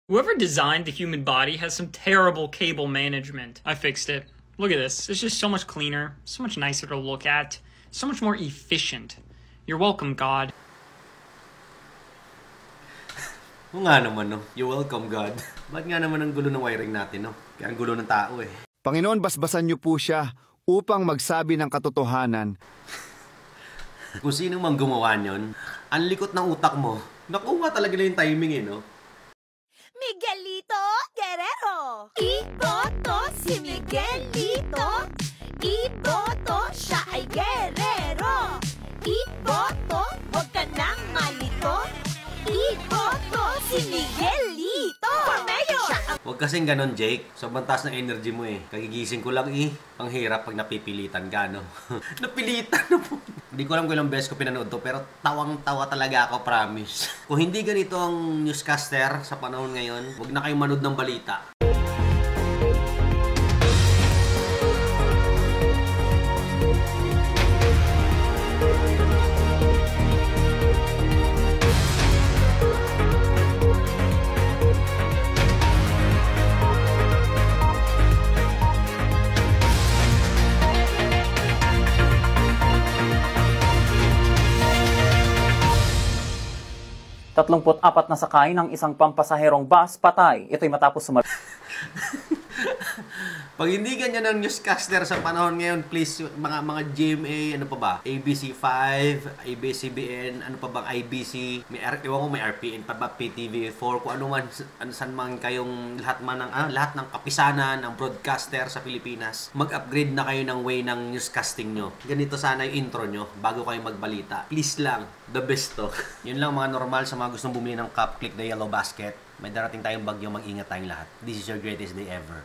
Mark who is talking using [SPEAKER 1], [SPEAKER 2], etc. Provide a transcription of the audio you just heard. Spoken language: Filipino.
[SPEAKER 1] Whoever designed the human body has some terrible cable management. I fixed it. Look at this. It's just so much cleaner, so much nicer to look at, so much more efficient. You're welcome, God.
[SPEAKER 2] Oo nga naman, no? You're welcome, God. Ba't nga naman ang gulo ng wiring natin, no? Kaya ang gulo ng tao, eh.
[SPEAKER 3] Panginoon, basbasan niyo po siya upang magsabi ng katotohanan.
[SPEAKER 2] Kung sino mang gumawa niyon, ang likot ng utak mo, nakuha talaga na yung timing, eh, no?
[SPEAKER 4] Miguelito Guerrero. Iboto si Miguelito. Iboto siya ay guerrero. Iboto, wag ka nang malito. Iboto si Miguelito. For mayor.
[SPEAKER 2] Huwag kasing ganon, Jake. Sobrang taas ng energy mo, eh. Kagigising ko lang, eh. Ang hirap pag napipilitan ka, no? Napilitan na po. Hindi ko alam kung ilang beses ko pinanood to, pero tawang-tawa talaga ako, promise. Kung hindi ganito ang newscaster sa panahon ngayon, huwag na kayong manood ng balita.
[SPEAKER 5] Tatlongput-apat na sakay ng isang pampasaherong bus patay. Ito'y matapos
[SPEAKER 2] Pag hindi ganyan ang newscaster sa panahon ngayon, please, mga GMA, ano pa ba? ABC5, ABS-CBN, ano pa bang IBC, ewan ko may RPN pa ba, PTV4, kung ano man, saan man kayong lahat ng kapisanan, ng broadcaster sa Pilipinas, mag-upgrade na kayo ng way ng newscasting nyo. Ganito sana yung intro nyo, bago kayo magbalita. Please lang, the best to. Yun lang mga normal sa mga gustong bumili ng cup, click the yellow basket. May darating tayong bagyo, mag-ingat tayong lahat. This is your greatest day ever.